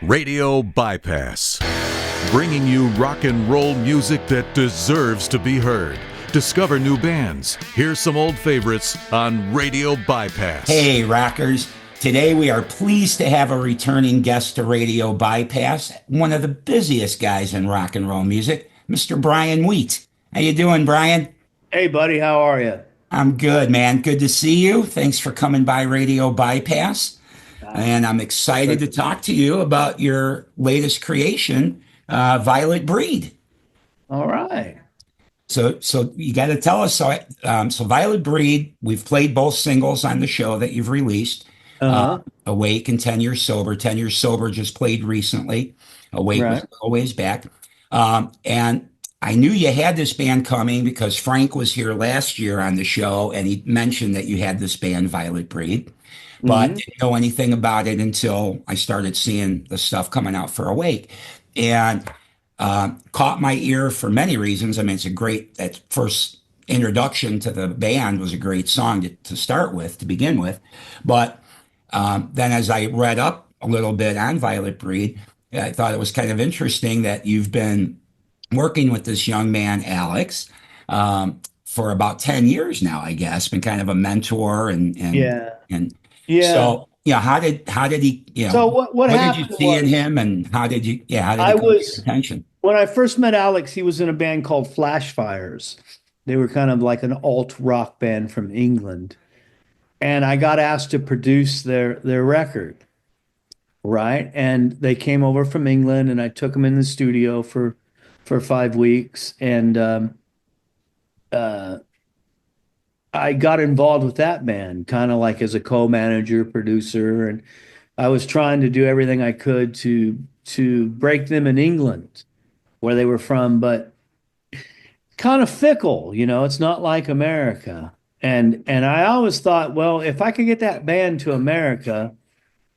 Radio Bypass, bringing you rock and roll music that deserves to be heard. Discover new bands. Here's some old favorites on Radio Bypass. Hey, rockers. Today we are pleased to have a returning guest to Radio Bypass, one of the busiest guys in rock and roll music, Mr. Brian Wheat. How you doing, Brian? Hey, buddy, how are you? I'm good, man. Good to see you. Thanks for coming by Radio Bypass. And I'm excited to talk to you about your latest creation, Violet Breed. All right. So you got to tell us. So Violet Breed, we've played both singles on the show that you've released. Awake and 10 Years Sober. 10 Years Sober just played recently. Awake was always back. And I knew you had this band coming because Frank was here last year on the show and he mentioned that you had this band, Violet Breed. But didn't know anything about it until I started seeing the stuff coming out for Awake. And caught my ear for many reasons. I mean, that first introduction to the band was a great song to start with, to begin with. But then as I read up a little bit on Violet Breed, I thought it was kind of interesting that you've been working with this young man, Alex, for about 10 years now, I guess, been kind of a mentor and so, how did he, So what happened did you see in him and how did he come to your attention? When I first met Alex, he was in a band called Flash Fires. They were kind of like an alt rock band from England. And I got asked to produce their record, right? And they came over from England and I took them in the studio for 5 weeks. And I got involved with that band, kind of like as a co-manager, producer, and I was trying to do everything I could to break them in England, where they were from, but kind of fickle, it's not like America. And I always thought, well, if I could get that band to America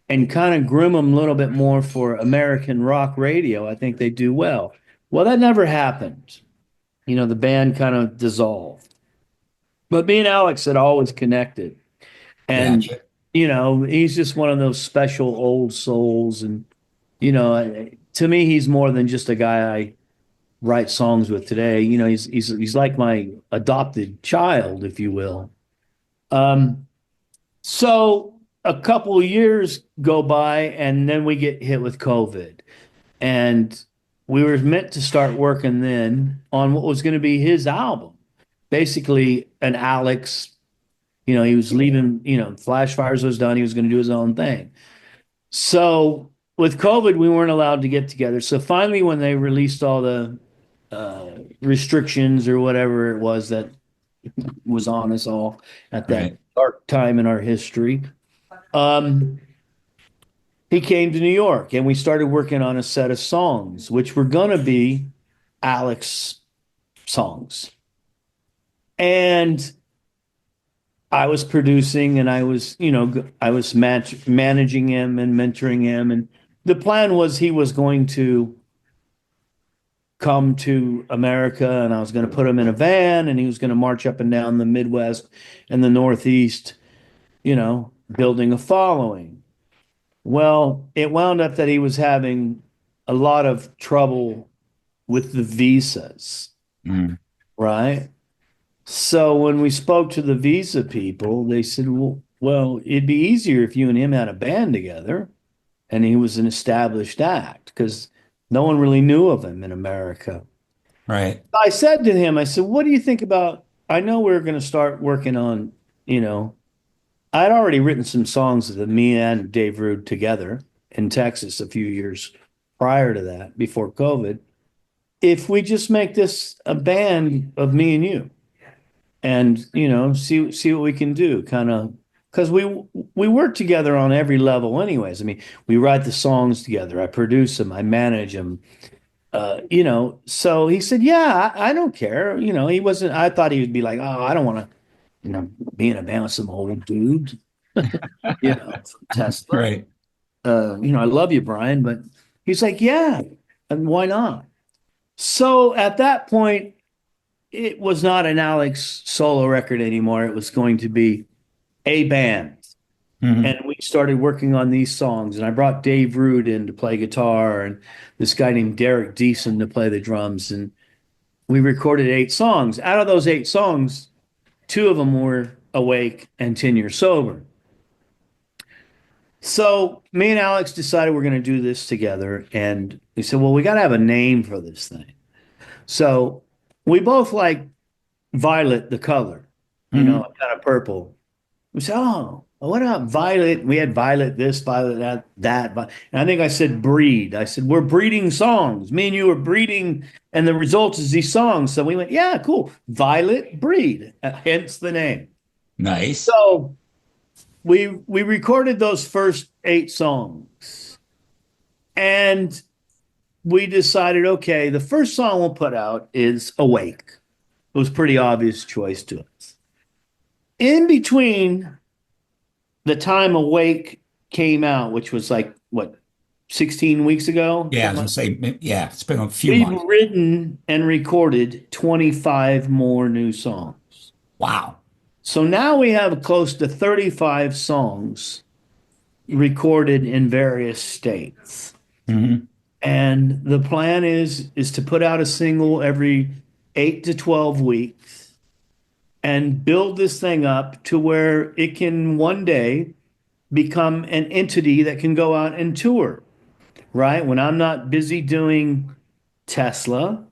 and kind of groom them a little bit more for American rock radio, I think they'd do well. Well, that never happened. The band kind of dissolved. But me and Alex had always connected. And, Gotcha. He's just one of those special old souls. And, to me, he's more than just a guy I write songs with today. He's like my adopted child, if you will. So a couple of years go by and then we get hit with COVID. And we were meant to start working then on what was going to be his album. Basically an Alex, he was leaving, Flash Fires was done. He was going to do his own thing. So with COVID, we weren't allowed to get together. So finally, when they released all the restrictions or whatever it was that was on us all at that dark time in our history, he came to New York and we started working on a set of songs, which were going to be Alex songs. And I was producing and I was managing him and mentoring him. And the plan was he was going to come to America and I was going to put him in a van and he was going to march up and down the Midwest and the Northeast, building a following. Well, it wound up that he was having a lot of trouble with the visas, right? So when we spoke to the visa people, they said, well, it'd be easier if you and him had a band together and he was an established act because no one really knew of him in America. Right. I said to him, what do you think about, I know we're going to start working on, I'd already written some songs with me and Dave Rude together in Texas a few years prior to that, before COVID. If we just make this a band of me and you, and see what we can do, kind of, because we work together on every level anyways. I mean, we write the songs together, I produce them, I manage them, so he said, yeah, I don't care. He wasn't, I thought he would be like, oh, I don't want to be in a band with some old dude from Tesla. Right. I love you, Brian, but he's like, yeah, and why not? So at that point, it was not an Alex solo record anymore. It was going to be a band. Hmm. And we started working on these songs. And I brought Dave Root in to play guitar and this guy named Derek Deason to play the drums. And we recorded 8 songs. Out of those 8 songs, 2 of them were Awake and 10 Years Sober. So me and Alex decided we're going to do this together. And we said, well, we got to have a name for this thing. So we both like violet, the color, Hmm. kind of purple. We said, oh, what about violet? We had violet this, violet that, that. And I think I said breed. I said, we're breeding songs. Me and you are breeding, and the result is these songs. So we went, yeah, cool. Violet breed, hence the name. Nice. So we recorded those first 8 songs, and we decided, okay, the first song we'll put out is Awake. It was a pretty obvious choice to us. In between the time Awake came out, which was like, what, 16 weeks ago? Yeah, I was Something gonna say, yeah, it's been a like few we've months. written and recorded 25 more new songs. Wow. So now we have close to 35 songs recorded in various states. Hmm. And the plan is to put out a single every 8 to 12 weeks and build this thing up to where it can one day become an entity that can go out and tour, right? When I'm not busy doing Tesla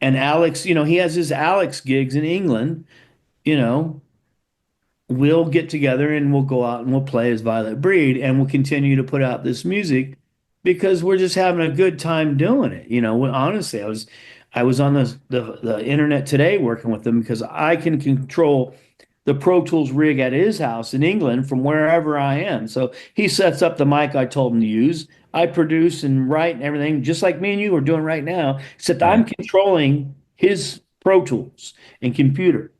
and Alex, he has his Alex gigs in England, you know, we'll get together and we'll go out and we'll play as Violet Breed and we'll continue to put out this music because we're just having a good time doing it. Honestly, I was on the internet today working with them because I can control the Pro Tools rig at his house in England from wherever I am. So he sets up the mic I told him to use. I produce and write and everything, just like me and you are doing right now, except I'm Right. controlling his Pro Tools and computer.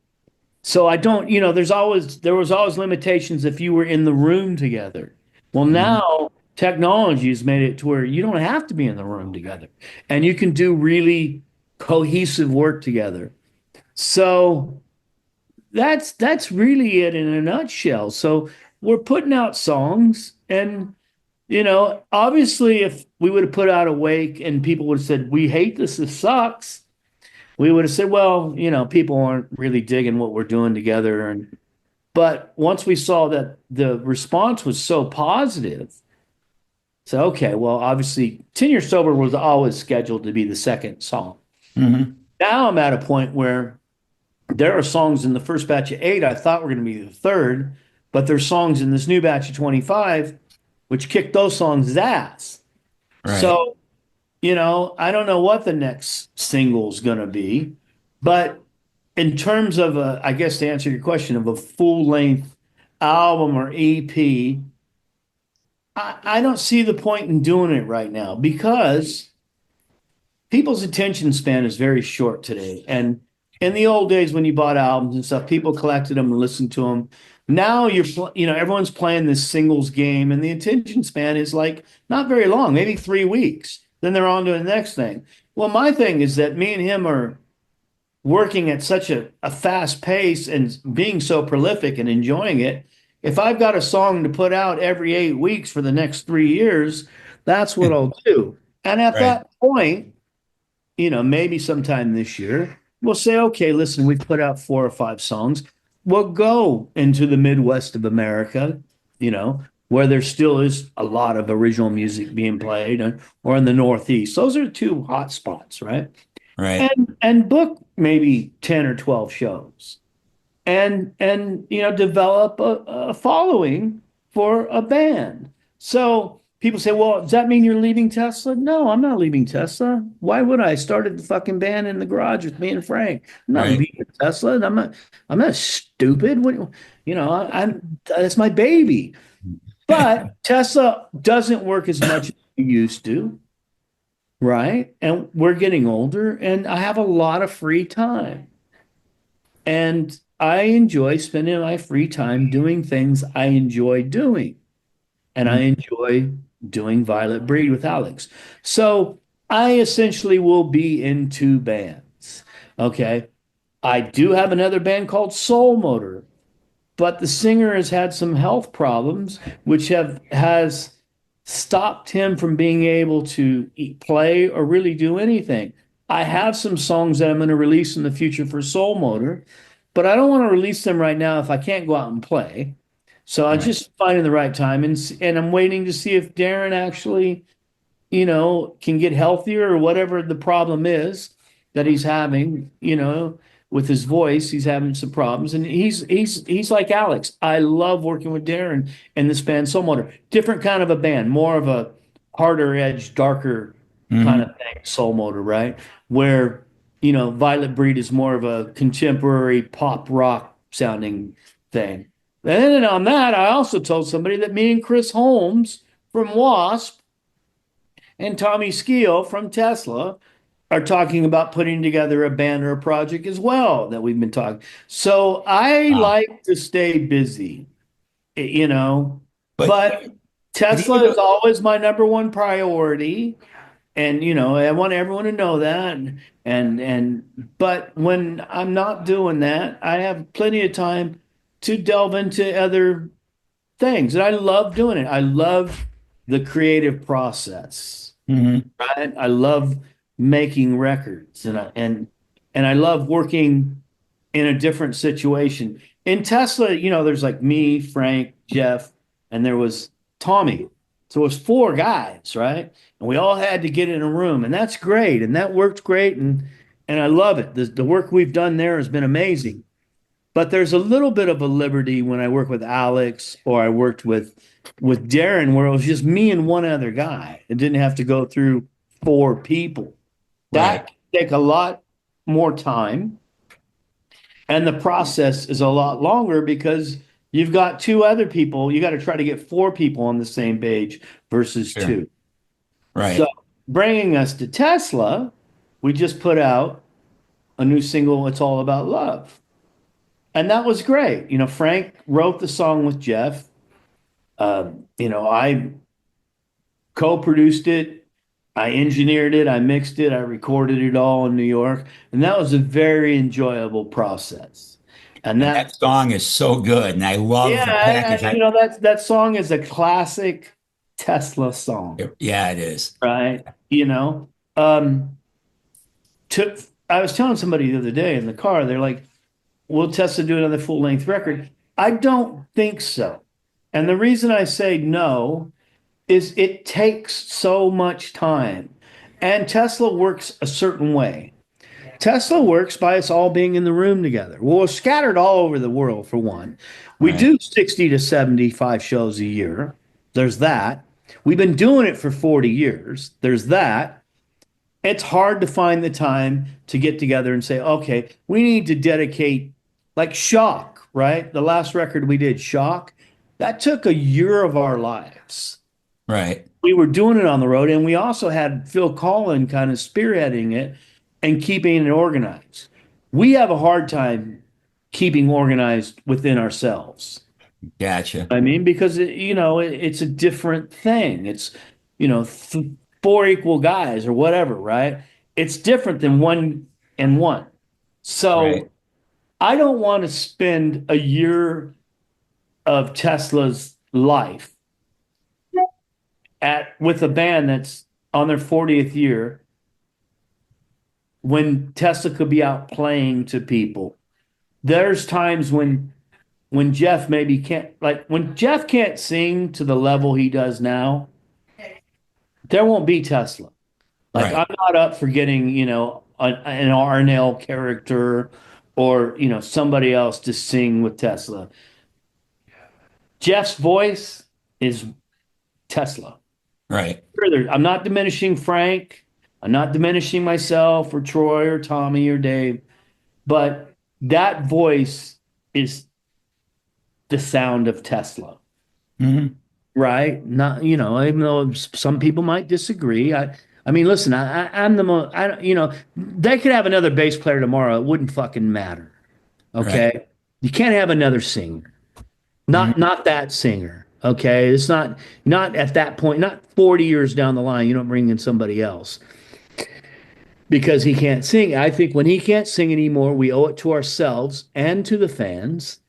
So I don't, there was always limitations if you were in the room together. Well, Hmm. now technology has made it to where you don't have to be in the room together and you can do really cohesive work together. So that's really it in a nutshell. So we're putting out songs and obviously if we would have put out Awake and people would have said, we hate this sucks, we would have said, well, people aren't really digging what we're doing together. But once we saw that the response was so positive, so okay, well, obviously 10 Years Sober was always scheduled to be the second song. Hmm. Now I'm at a point where there are songs in the first batch of 8 I thought were going to be the third, but there's songs in this new batch of 25 which kicked those songs' ass. Right. So, I don't know what the next single's going to be, but in terms of I guess to answer your question of a full length album or EP, I don't see the point in doing it right now because people's attention span is very short today. And in the old days when you bought albums and stuff, people collected them and listened to them. Now everyone's playing this singles game and the attention span is like not very long, maybe 3 weeks. Then they're on to the next thing. Well, my thing is that me and him are working at such a fast pace and being so prolific and enjoying it. If I've got a song to put out every 8 weeks for the next 3 years, that's what I'll do. And at Right. that point, maybe sometime this year, we'll say, okay, listen, we've put out 4 or 5 songs. We'll go into the Midwest of America, where there still is a lot of original music being played, or in the Northeast. Those are 2 hot spots, right? Right. And book maybe 10 or 12 shows and develop a following for a band. So people say, well, does that mean you're leaving Tesla? No, I'm not leaving Tesla. Why would I? Started the fucking band in the garage with me and Frank. I'm not Right. leaving Tesla. I'm not stupid. I'm that's my baby. But Tesla doesn't work as much as it used to, right? And we're getting older and I have a lot of free time. And I enjoy spending my free time doing things I enjoy doing. And I enjoy doing Violet Breed with Alex. So I essentially will be in 2 bands. Okay. I do have another band called Soul Motor. but the singer has had some health problems, which has stopped him from being able to play or really do anything. I have some songs that I'm going to release in the future for Soul Motor, but I don't want to release them right now if I can't go out and play. So I'm Right. just finding the right time, and I'm waiting to see if Darren actually, can get healthier or whatever the problem is that he's having, with his voice. He's having some problems, and he's like Alex. I love working with Darren and this band Soul Motor. Different kind of a band, more of a harder edge, darker kind Mhm. of thing, Soul Motor, right? Where, Violet Breed is more of a contemporary pop rock sounding thing. And then on that, I also told somebody that me and Chris Holmes from Wasp and Tommy Skeoch from Tesla are talking about putting together a band or a project as well that we've been talking. So I Wow. like to stay busy, you know, But, but but Tesla even is though, always my number one priority. And I want everyone to know that. But when I'm not doing that, I have plenty of time to delve into other things. And I love doing it. I love the creative process. Mhm. Right? I love making records, and I love working in a different situation. In Tesla, there's like me, Frank, Jeff, and there was Tommy. So it was four guys, right? And we all had to get in a room, and that's great, and that worked great, and I love it. The work we've done there has been amazing. But there's a little bit of a liberty when I work with Alex or I worked with Darren, where it was just me and one other guy. It didn't have to go through four people. right, That can take a lot more time, and the process is a lot longer because you've got two other people. You got to try to get four people on the same page versus sure, two. So right. bringing us to Tesla, we just put out a new single. It's all about love. And that was great. Frank wrote the song with Jeff. I co-produced it, I engineered it, I mixed it, I recorded it all in New York, and that was a very enjoyable process. And And that that, song is so good, and I love yeah, the package. that song is a classic Tesla song, Yeah, it is. right? Um, to I was telling somebody the other day in the car, they're like, "Will Tesla do another full-length record?" I don't think so. And the reason I say no is it takes so much time. And Tesla works a certain way. Tesla works by us all being in the room together. Well, we're scattered all over the world, for one. We Right, do 60 to 75 shows a year. There's that. We've been doing it for 40 years. There's that. It's hard to find the time to get together and say, okay, we need to dedicate, like Shock, right? The last record we did, Shock, that took a year of our lives. right, We were doing it on the road, and we also had Phil Collin kind of spearheading it and keeping it organized. We have a hard time keeping organized within ourselves. gotcha. I mean, because it's a different thing. It's four equal guys or whatever, right? It's different than one and one. Right, So I don't want to spend a year of Tesla's life at with a band that's on their 40th year when Tesla could be out playing to people. There's times when Jeff maybe can't, like when Jeff can't sing to the level he does now, there won't be Tesla. Like right, I'm not up for getting, an Arnell character or, somebody else to sing with Tesla. Jeff's voice is Tesla. right. Further, I'm not diminishing Frank. I'm not diminishing myself or Troy or Tommy or Dave, but that voice is the sound of Tesla, Mhm. right? Not, even though some people might disagree. I mean, listen, I'm the most, they could have another bass player tomorrow. It wouldn't fucking matter. Right. Okay. You can't have another singer. Mhm. Not that singer. Okay. It's not at that point, not 40 years down the line, you don't bring in somebody else because he can't sing. I think when he can't sing anymore, we owe it to ourselves and to the fans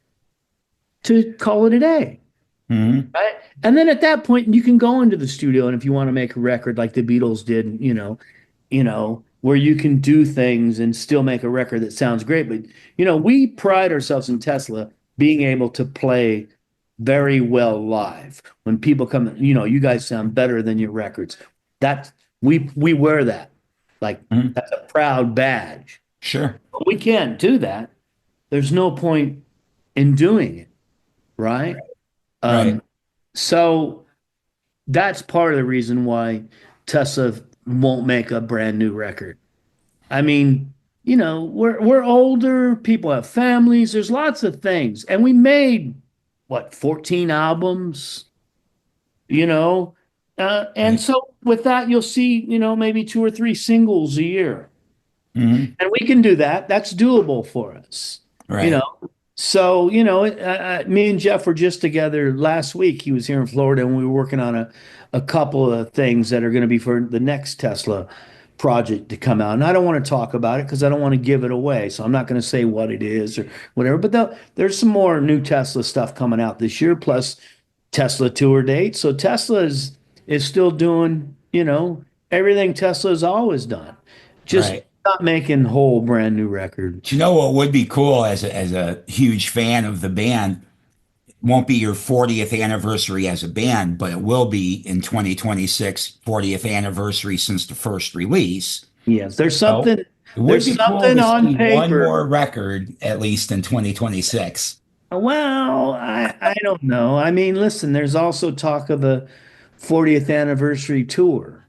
to call it a day. Mhm. Right? And then at that point, you can go into the studio, and if you want to make a record like the Beatles did, where you can do things and still make a record that sounds great. But we pride ourselves in Tesla being able to play very well live. When people come, you guys sound better than your records. That we wear that like Mhm. that's a proud badge. Sure. But we can't do that. There's no point in doing it, right? Right. So that's part of the reason why Tesla won't make a brand new record. I mean, we're older, people have families, there's lots of things. And we made what, 14 albums, you know? And Right. so with that, you'll see, maybe two or three singles a year. Mhm. And we can do that. That's doable for us, you Right. know? So, me and Jeff were just together last week. He was here in Florida, and we were working on a couple of things that are going to be for the next Tesla project to come out. And I don't want to talk about it because I don't want to give it away. So I'm not going to say what it is or whatever. But there's some more new Tesla stuff coming out this year, plus Tesla tour dates. So Tesla is still doing, everything Tesla's always done. Just Right. not making whole brand new Do you records. know what would be cool as a huge fan of the band? Won't be your 40th anniversary as a band, but it will be in 2026, 40th anniversary since the first release. Yes, So it would there's be cool something to on see one paper. more record at least in 2026. Well, I don't know. I mean, listen, there's also talk of a 40th anniversary tour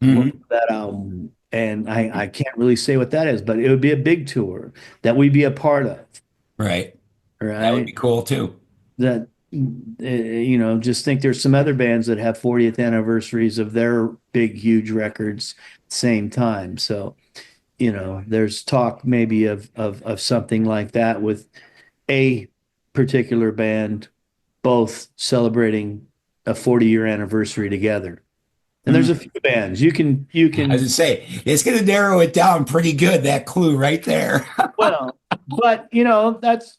with Mhm. that album. And I can't really say what that is, but it would be a big tour that we'd be a part of, Right. That would be right? cool too. That just think there's some other bands that have 40th anniversaries of their big, huge records same time. So, there's talk maybe of something like that with a particular band both celebrating a 40-year anniversary together. And there's Mhm. a few bands you I was can to say, it's going to narrow it down pretty good, that clue right there. well, but that's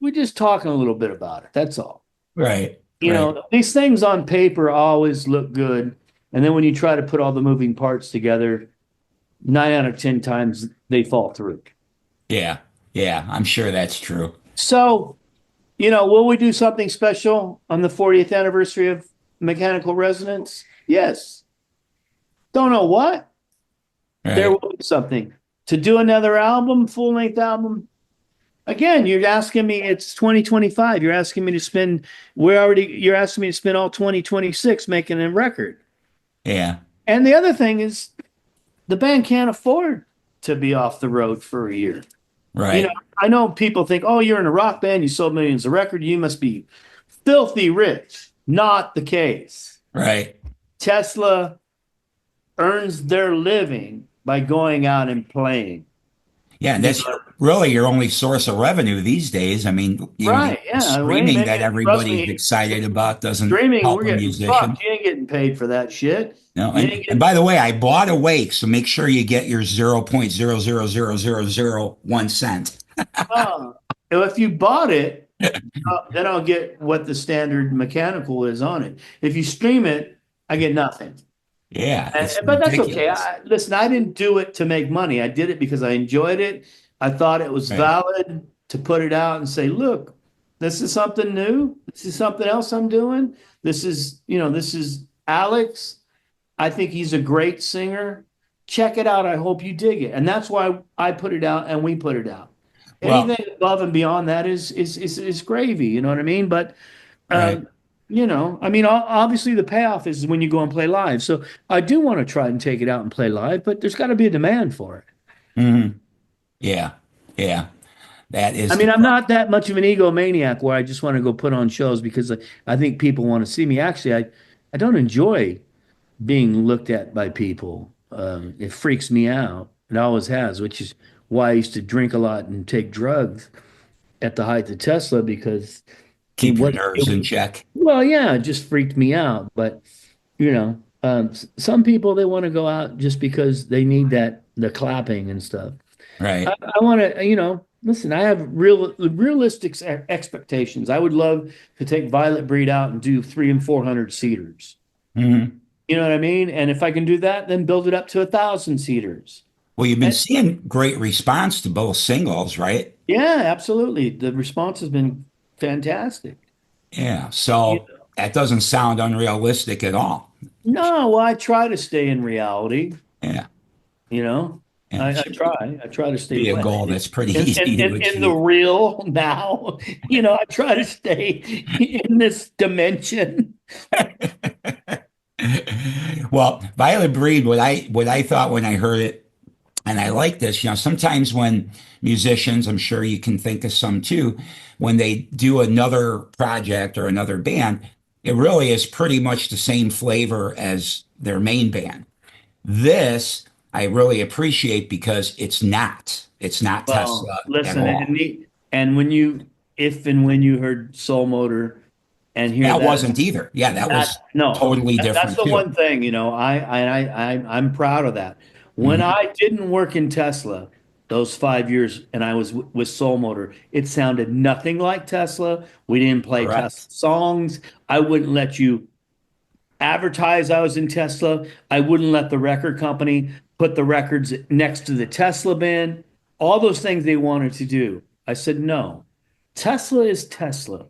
we're just talking a little bit about it. That's all. Right. Right. These things on paper always look good, and then when you try to put all the moving parts together, 9 out of 10 times they fall through. Yeah. Yeah. I'm sure that's true. So, will we do something special on the 40th anniversary of Mechanical Resonance? Yes. Don't know what. There Right. will be something. To do another album, full length album. Again, you're asking me, it's 2025. You're asking me to spend all 2026 making a record. Yeah. And the other thing is, the band can't afford to be off the road for a year. You know, Right. I know people think, oh, you're in a rock band, you sold millions of records, you must be filthy rich. Not the case. Right. Tesla earns their living by going out and playing. Yeah, and You that's know, really your only source of revenue these days. I mean, right? the Yeah. Wait a streaming that minute. Trust everybody's me. excited about doesn't Streaming, help we're a getting musician. fucked. You ain't getting paid for that shit. No, You ain't and getting. by the way, I bought Awake, so make sure you get your 0.0000001 cent. If you bought it, then I'll get what the standard mechanical is on it. If you stream it, I get nothing. Yeah, it's But that's okay. ridiculous. Listen, I didn't do it to make money. I did it because I enjoyed it. I thought it was Right. valid to put it out and say, look, this is something new. This is something else I'm doing. This is Alex. I think he's a great singer. Check it out. I hope you dig it. And that's why I put it out and we put it out. Well, Anything above and beyond that is gravy. You know what I mean? But right. um, I mean, obviously the payoff is when you go and play live. So I do want to try and take it out and play live, but there's got to be a demand for it. Hmm. Yeah. Yeah. That I is the mean, I'm problem. not that much of an egomaniac where I just want to go put on shows because I think people want to see me. Actually, I don't enjoy being looked at by people. It freaks me out. It always has, which is why I used to drink a lot and take drugs at the height of Tesla because Keep your nerves in check. well, yeah, it just freaked me out. But some people they want to go out just because they need the clapping and stuff. Right. I want to, listen, I have realistic expectations. I would love to take Violet Breed out and do 300 and 400 seaters. Mhm. You know what I mean? And if I can do that, then build it up to 1,000 seaters. Well, you've been And seeing great response to both singles, right? yeah, absolutely. The response has been fantastic. Yeah. You So know, that doesn't sound unrealistic at all. no, well, I try to stay in reality. Yeah. You know, Yeah. It I should try. I try to stay be a goal that's pretty easy to in the achieve. real now. I try to stay in this dimension. Well, Violet Breed, what I thought when I heard it, and I like this, sometimes when musicians, I'm sure you can think of some too, when they do another project or another band, it really is pretty much the same flavor as their main band. This I really appreciate because it's not. It's not Well, Tesla at listen, all. and when you if and when you heard Soul Motor and hear That that, wasn't either. Yeah, that was no, totally that's different the too. one thing, I'm proud of that. When Hmm. I didn't work in Tesla those 5 years and I was with Soul Motor, it sounded nothing like Tesla. We didn't play Tesla Correct. songs. I wouldn't let you advertise I was in Tesla. I wouldn't let the record company put the records next to the Tesla band. All those things they wanted to do. I said, no. Tesla is Tesla.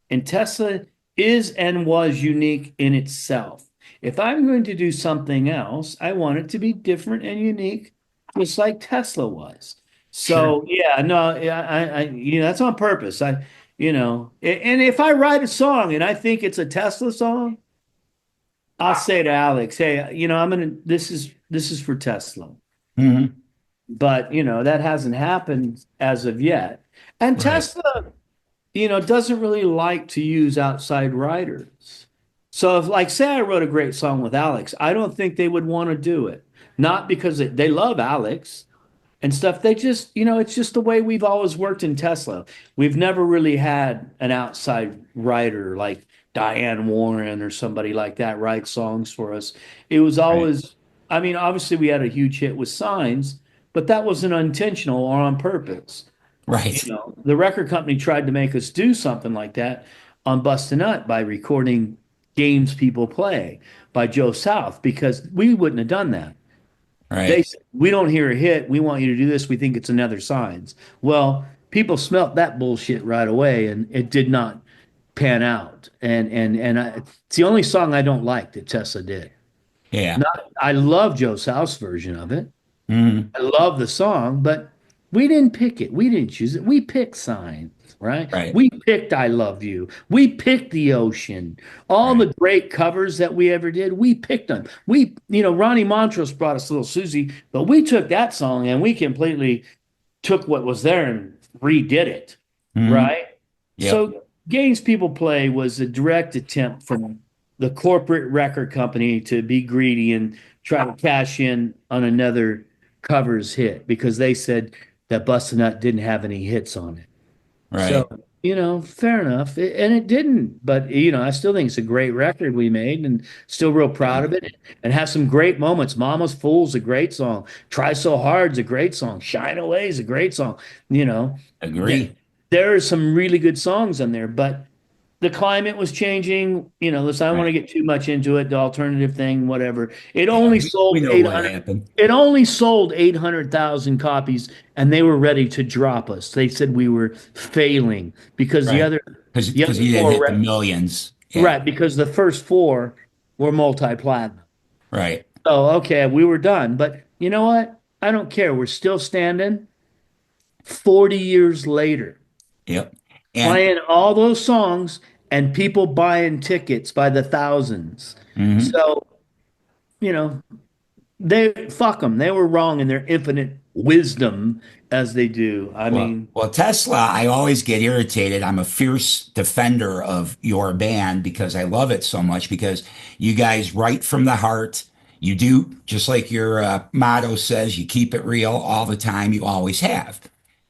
And Tesla is and was unique in itself. If I'm going to do something else, I want it to be different and unique, just like Tesla was. Sure. So yeah, no, yeah, that's on purpose. And if I write a song and I think it's a Tesla song, I'll say to Alex, hey, this is for Tesla. Hmm. But that hasn't happened as of yet. And Right. Tesla, doesn't really like to use outside writers. So if, like, say I wrote a great song with Alex, I don't think they would want to do it. Not because they love Alex and stuff. They just, it's just the way we've always worked in Tesla. We've never really had an outside writer like Diane Warren or somebody like that write songs for us. It was Right. always, I mean, obviously we had a huge hit with Signs, but that wasn't intentional or on purpose. Right. The record company tried to make us do something like that on Bust a Nut by recording Games People Play by Joe South because we wouldn't have done that. They Right. said, we don't hear a hit. We want you to do this. We think it's another Signs. Well, people smelt that bullshit right away, and it did not pan out. It's the only song I don't like that Tessa did. Yeah. Not, I love Joe South's version of it. Hmm. I love the song, but we didn't pick it. We didn't choose it. We picked Signs, right? Right. We picked I Love You. We picked The Ocean. All Right. the great covers that we ever did, we picked them. Ronnie Montrose brought us Little Susie, but we took that song and we completely took what was there and redid it, Hmm. right? Yep. So Games People Play was a direct attempt from the corporate record company to be greedy and try to cash in on another covers hit because they said that Bust a Nut didn't have any hits on it. So, Right. fair enough. And it didn't. But, I still think it's a great record we made and still real proud of it and have some great moments. Mama's Fool's a great song. Try So Hard's a great song. Shine Away is a great song. You know, th- Agree. there are some really good songs on there, but the climate was changing. Listen, I don't want Right. to get too much into it, the alternative thing, whatever. It Yeah. only We sold know what 800. happened. It only sold 800,000 copies, and they were ready to drop us. They said we were failing because the Right. other the Because other you didn't four hit the re- millions. Yeah. right, because the first four were multi-platinum. Right. So okay, we were done. But you know what? I don't care. We're still standing 40 years later, Yep. And playing all those songs and people buying tickets by the thousands. mhm. So, you know, they fuck them. They were wrong in their infinite wisdom as they do. I mean, Well, Tesla, I always get irritated. I'm a fierce defender of your band because I love it so much because you guys write from the heart. You do, just like your motto says, you keep it real all the time. You always have.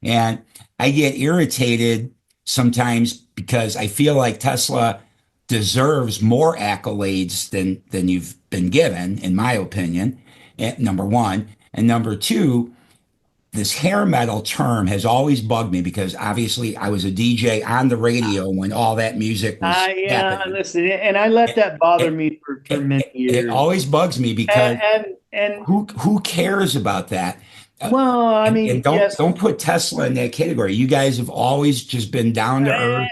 And I get irritated sometimes because I feel like Tesla deserves more accolades than you've been given, in my opinion. Number one. And number two, this hair metal term has always bugged me because obviously I was a DJ on the radio when all that music was Yeah, happening. listen, and I let that bother It, me for many it years. always bugs me because And who cares about that? well, I And mean, don't yes, don't put Tesla in that category. You guys have always just been down to earth,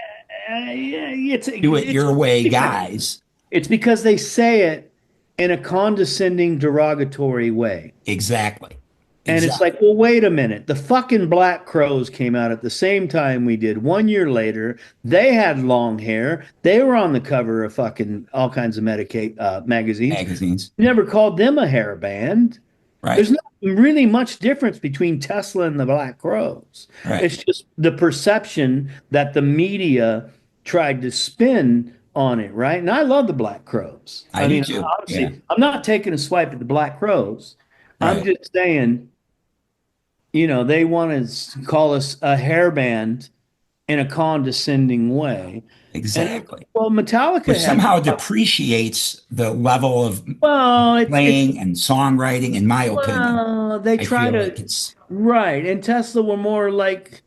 yeah, do it your way because guys. it's because they say it in a condescending, derogatory way. Exactly. And it's Exactly. like, well, wait a minute. The fucking Black Crows came out at the same time we did. 1 year later, they had long hair. They were on the cover of fucking all kinds of magazines. Magazines. You never called them a hair band. There's Right. not really much difference between Tesla and the Black Crows. Right. It's just the perception that the media tried to spin on it, right? And I love the Black Crows. I I do mean, too. Yeah. obviously, I'm not taking a swipe at the Black Crows. I'm Right. just saying, they want to call us a hair band in a condescending way. And Exactly. well, Metallica Which had, somehow depreciates the level of well, playing and songwriting, in my opinion. they I try feel to, like it's right. And Tesla were more like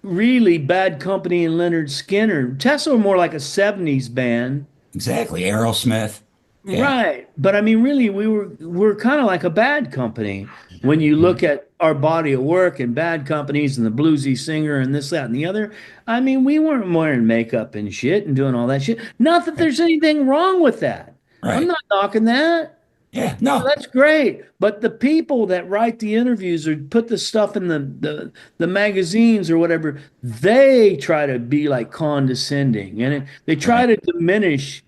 really Bad Company and Leonard Skinner. Tesla were more like a 70s band. exactly Aerosmith. Yeah. Right. But I mean, really, we're kind of like a Bad Company when you look at our body of work and Bad Companies and the bluesy singer and this, that, and the other. I mean, we weren't wearing makeup and shit and doing all that shit. Not that there's anything wrong with that. I'm Right. not knocking that. Yeah. No. That's great. But the people that write the interviews or put the stuff in the magazines or whatever, they try to be like condescending and they try Right. to diminish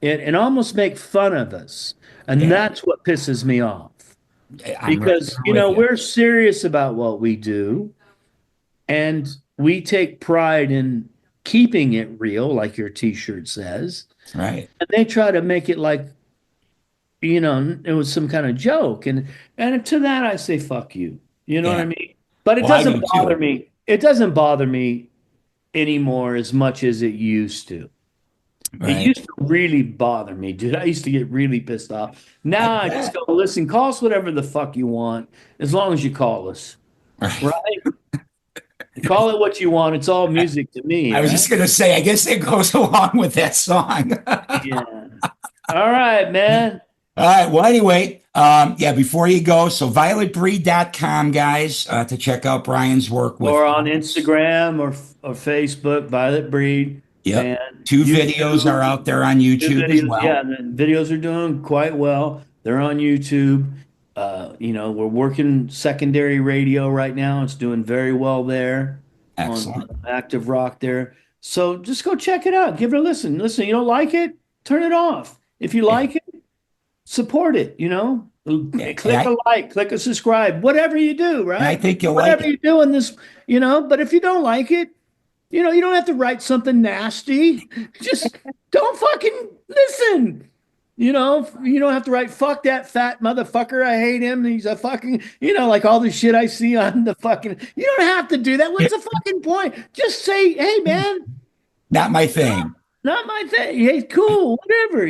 it and almost make fun of us. And Yeah. that's what pisses me off I'm right because, there with you. we're serious about what we do and we take pride in keeping it real, like your t-shirt says. Right. And they try to make it like, it was some kind of joke. And to that I say, fuck you. You know what Yeah. I mean? But it Well, I doesn't do bother too. me. It doesn't bother me anymore as much as it used to. It Right. used to really bother me, dude. I used to get really pissed off. I Now I just bet. go, listen, call us whatever the fuck you want, as long as you call us. Right. Right? Call it what you want. It's all music to me. I was Right? just gonna say, I guess it goes along with that song. Yeah. All right, man. All right. Well, anyway, yeah, before you go, so violetbreed.com, guys, to check out Brian's work with Or on Instagram or Facebook, Violet Breed. Yep. And Two YouTube, videos are out there on two YouTube as videos, well. yeah, the videos are doing quite well. They're on YouTube. We're working secondary radio right now. It's doing very well there. Excellent. On Active Rock there. So just go check it out. Give it a listen. Listen, you don't like it? Turn it off. If you like it, support it, Yeah, click a like, click a subscribe, whatever you do, right? I think you'll Whatever like it. you do in this, but if you don't like it, you don't have to write something nasty. Just don't fucking listen. You don't have to write, fuck that fat motherfucker. I hate him. He's a fucking, like all the shit I see on the fucking, you don't have to do that. What's the fucking point? Just say, hey, man, Not my thing. not my thing. Hey, cool, whatever,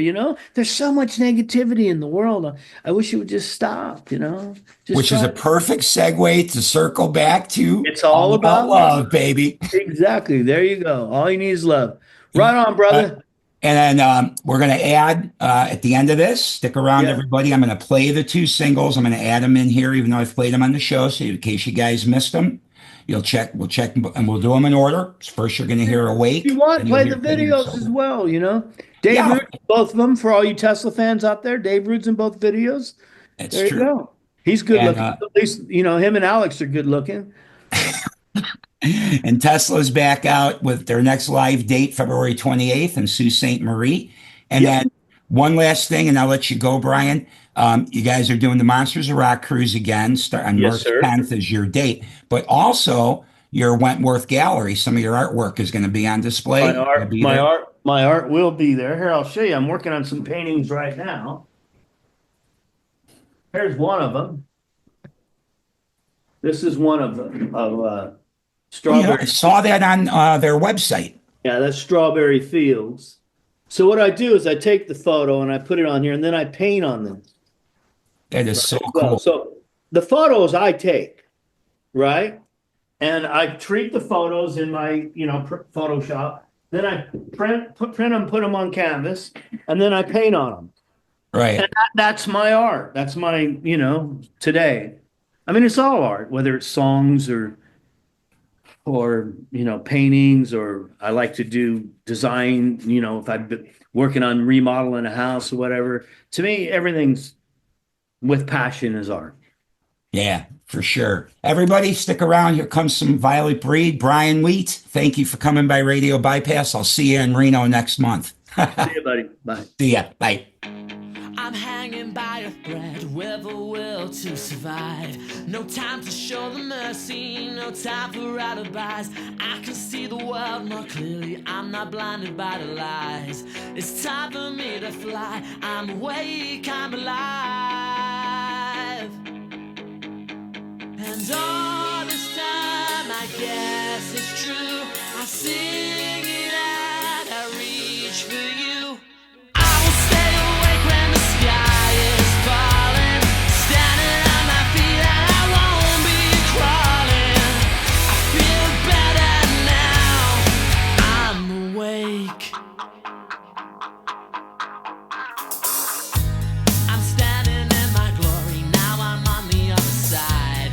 There's so much negativity in the world. I wish it would just stop, Just Which is a perfect segue to circle back to It's all about love, baby. Exactly. There you go. All you need is love. Right on, brother. And then we're going to add at the end of this, stick around, Yeah. everybody. I'm going to play the two singles. I'm going to add them in here, even though I've played them on the show. So in case you guys missed them, we'll check, and we'll do them in order. First, you're going to hear Awake. If you want, then play you'll the hear Fading videos Sober. as well, Dave Yeah. Root, both of them, for all you Tesla fans out there. Dave Root's in both videos. That's There true. you go. He's good And, looking. At least, him and Alex are good looking. And Tesla's back out with their next live date, February 28th in Sault Ste. Marie. And Yeah. then one last thing, and I'll let you go, Brian. You guys are doing the Monsters of Rock cruise again. Start on Yes, March sir. 10th is your date. But also your Wentworth Gallery, some of your artwork is going to be on display. It'll be there. My art will be there. Here, I'll show you. I'm working on some paintings right now. Here's one of them. This is one of them of Yeah, strawberry. I saw that on their website. Yeah, that's Strawberry Fields. So what I do is I take the photo and I put it on here, and then I paint on them. That is so Well, cool. so the photos I take, right? And I treat the photos in my, Photoshop. Then I print them, put them on canvas, and then I paint on them. Right. And that's my art. That's my, today. I mean, it's all art, whether it's songs or paintings, or I like to do design, if I've been working on remodeling a house or whatever. To me, everything's with passion is art. Yeah, for sure. Everybody stick around. Here comes some Violet Breed. Brian Wheat, thank you for coming by Radio Bypass. I'll see you in Reno next month. See you, buddy. Bye. See ya. Bye. I'm hanging by a thread with a will to survive. No time to show the mercy, no time for alibis. I can see the world more clearly, I'm not blinded by the lies. It's time for me to fly, I'm awake, I'm alive. And all this time, I guess it's true, I sing it out, I reach for you. I will stay awake when the sky is falling, standing on my feet and I won't be crawling. I feel better now, I'm awake. I'm standing in my glory, now I'm on the other side.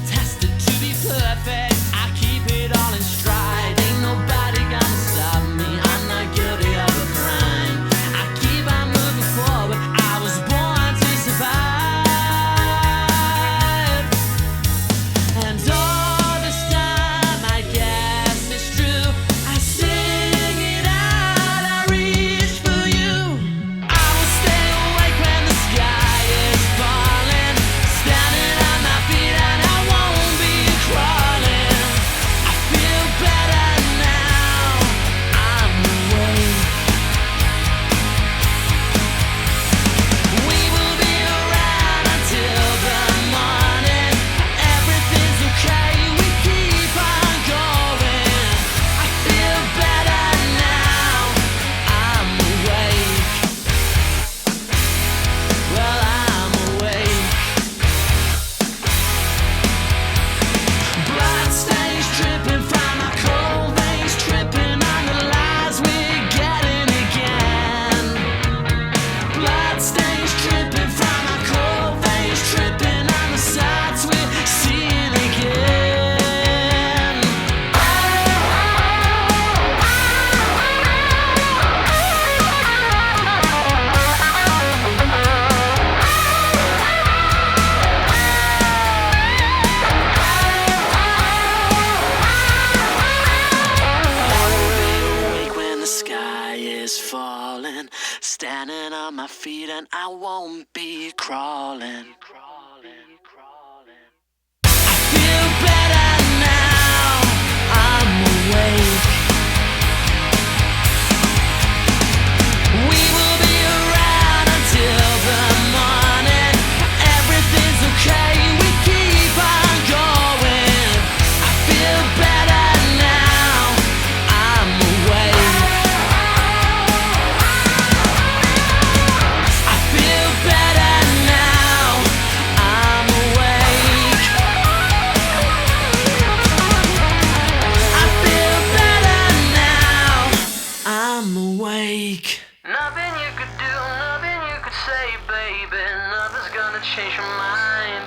Tested to be perfect, I keep it all in stride. Ain't nobody gonna stop me, I'm not guilty of a crime. I keep on moving forward, I was born to survive. And all this time, I guess it's true, I sing it out, I reach for you. I will stay awake when the sky is falling, standing on my feet and I won't be crawling. I feel better now, I'm awake. We will be around until the morning. Everything's okay, we keep on going. I feel better now, I'm awake. Well, I'm awake. Blood stains dripping from my cold veins, tripping on the lies we're getting again. Blood stains dripping from my cold veins, tripping on the sights we're seeing again. Awake when the sky is falling, standing on my feet and I won't be crawling. I feel better now, I'm awake. We will be around until the morning. Everything's okay, we keep on going. I feel better now, I'm awake. I feel better now, I'm awake. I feel better now, I'm awake. Nothing you could do, nothing you could say, baby. Nothing's gonna change your mind.